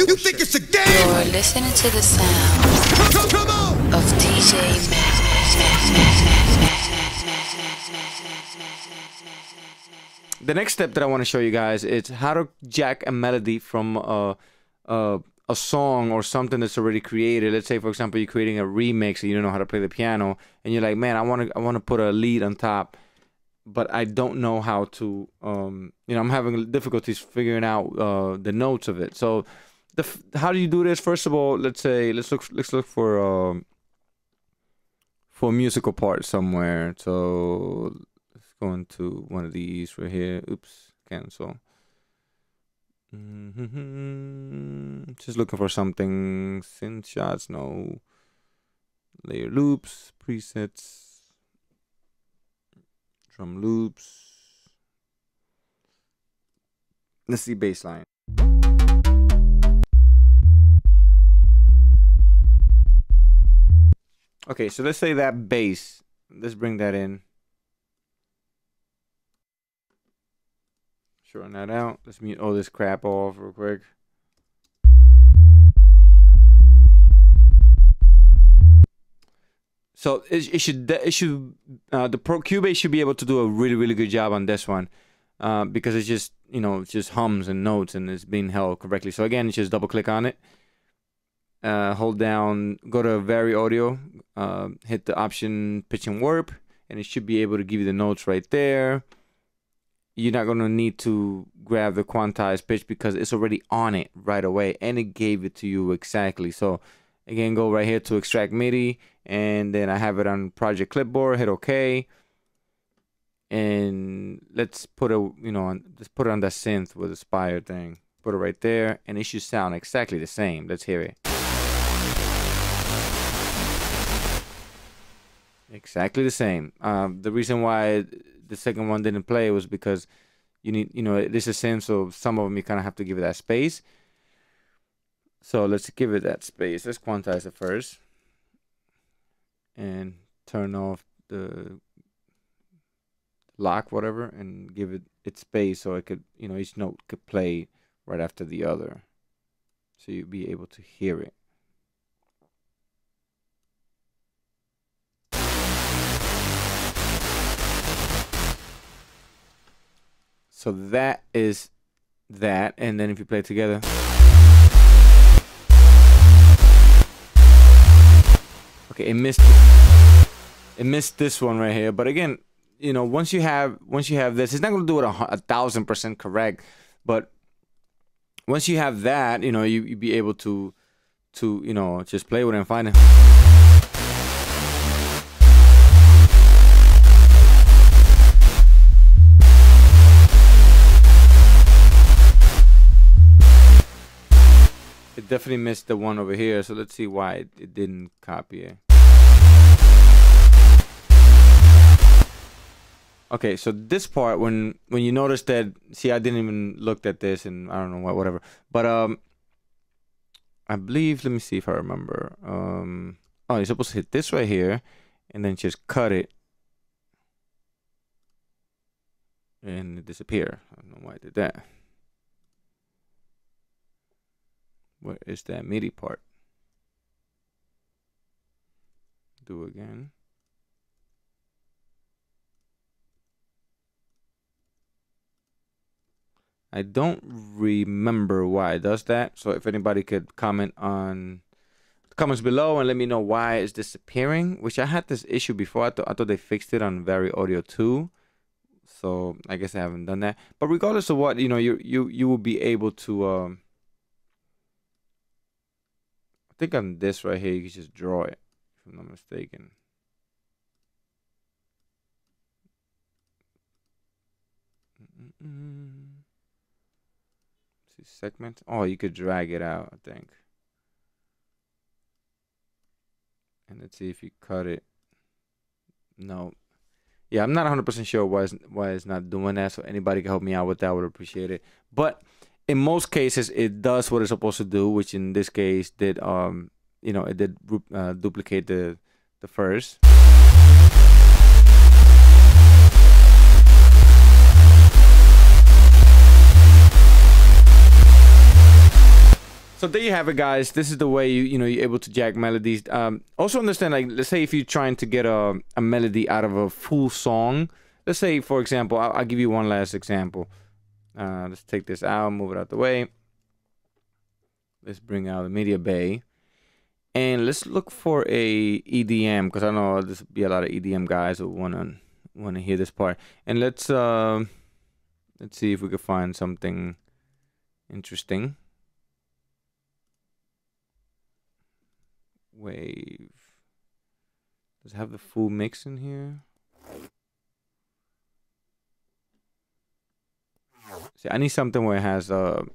You think it's a game? You're listening to the sound Come on! of DJ Mac. The next step that I want to show you guys is how to jack a melody from a song or something that's already created. Let's say, for example, you're creating a remix and you don't know how to play the piano, and you're like, man, I want to put a lead on top, but I don't know how to. I'm having difficulties figuring out the notes of it. So, how do you do this? First of all, let's look for a musical part somewhere. So let's go into one of these right here. Oops, cancel. Just looking for something. Synth shots, no. Layer loops, presets, drum loops. Let's see bassline. Okay, so let's say that bass. Let's bring that in. Shorten that out. Let's mute all this crap off real quick. So the Cubase should be able to do a really good job on this one, because it's just just hums and notes and it's being held correctly. So again, just double click on it, hold down, go to Vary Audio, hit the option Pitch and Warp, and it should be able to give you the notes right there. You're not going to need to grab the quantized pitch because it's already on it right away and it gave it to you exactly. So again, go right here to extract MIDI, and then I have it on project clipboard, hit OK. And let's put let's put it on that synth with the Spire thing. Put it right there and it should sound exactly the same. Let's hear it. Exactly the same. The reason why the second one didn't play was because you need, this is synth, so some of them you kind of have to give it that space. So let's give it that space. Let's quantize it first and turn off the lock, whatever, and give it its space so it could, each note could play right after the other, so you'd be able to hear it. So that is that, and then if you play it together, okay, it missed this one right here. But again, once you have this, it's not going to do it 1,000% correct, but once you have that, you be able to just play with it and find it. It definitely missed the one over here, so let's see why it didn't copy it. Okay, so this part, when you notice that, see, I didn't even look at this, and I don't know what, whatever. But I believe, let me see if I remember. Oh, you're supposed to hit this right here, and then just cut it, and it disappear. I don't know why I did that. Where is that MIDI part? Do again. I don't remember why it does that. So if anybody could comment on the comments below and let me know why it's disappearing. Which I had this issue before. I thought they fixed it on Vary Audio 2. So I guess I haven't done that. But regardless of what, you will be able to. I think on this right here, you can just draw it, if I'm not mistaken. See segment. Oh, you could drag it out, I think. And let's see if you cut it. No. Yeah, I'm not 100% sure why it's not doing that. So anybody can help me out with that, I would appreciate it. But in most cases, it does what it's supposed to do, which in this case did it did duplicate the first. So there you have it, guys. This is the way you're able to jack melodies. Also understand, like, let's say if you're trying to get a melody out of a full song. Let's say, for example, I'll give you one last example. Let's take this out, move it out the way. Let's bring out the media bay, and let's look for a EDM, because I know there's be a lot of EDM guys who wanna hear this part. And let's see if we can find something interesting. Wave. Does it have the full mix in here? See, I need something where it has like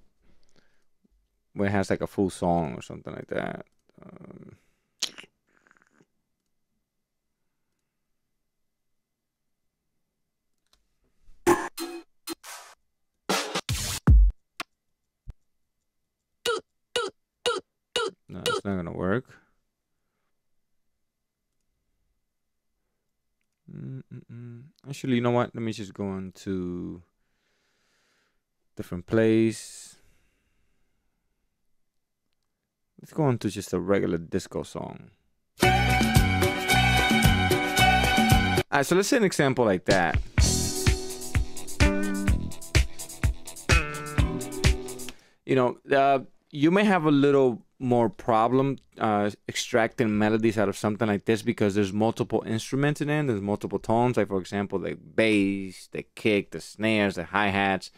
a full song or something like that. No, it's not gonna work. Actually, you know what? Let me just go into different place. Let's go into just a regular disco song. Alright, so let's say an example like that. You may have a little more problem extracting melodies out of something like this, because there's multiple instruments in it. There's multiple tones, like for example the bass, the kick, the snares, the hi-hats.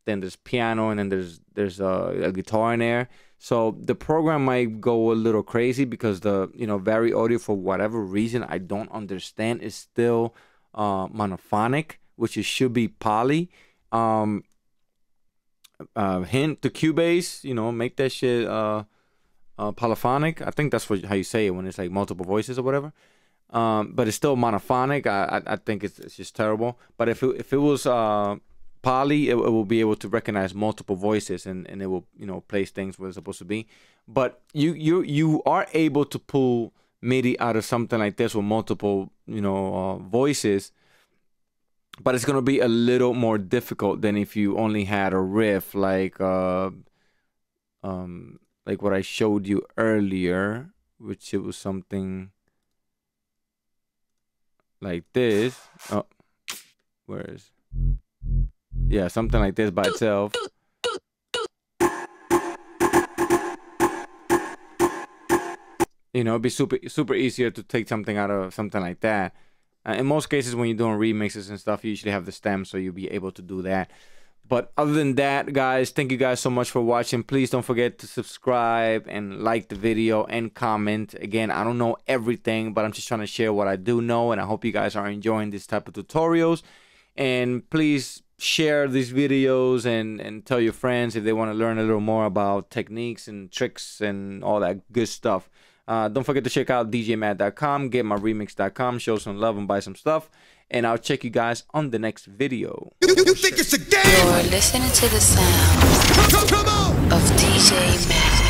Then there's piano, and then there's a guitar in there. So the program might go a little crazy, because the Vari Audio, for whatever reason I don't understand, is still monophonic, which it should be poly. Hint to Cubase, make that shit polyphonic. I think that's how you say it when it's like multiple voices or whatever. But it's still monophonic. I think it's just terrible. But if it was poly, it will be able to recognize multiple voices, and it will place things where it's supposed to be. But you are able to pull MIDI out of something like this with multiple voices. But it's gonna be a little more difficult than if you only had a riff, like what I showed you earlier, which it was something like this. Oh, where is? Yeah, something like this by itself. It'd be super easier to take something out of something like that. In most cases, when you're doing remixes and stuff, you usually have the stem, so you'll be able to do that. But other than that, guys, thank you guys so much for watching. Please don't forget to subscribe and like the video and comment. Again, I don't know everything, but I'm just trying to share what I do know, and I hope you guys are enjoying this type of tutorials. And please share these videos and tell your friends if they want to learn a little more about techniques and tricks and all that good stuff. Don't forget to check out djmatt.com, getmyremix.com, show some love and buy some stuff. And I'll check you guys on the next video. You think it's a game? You're listening to the sound of DJ Matt.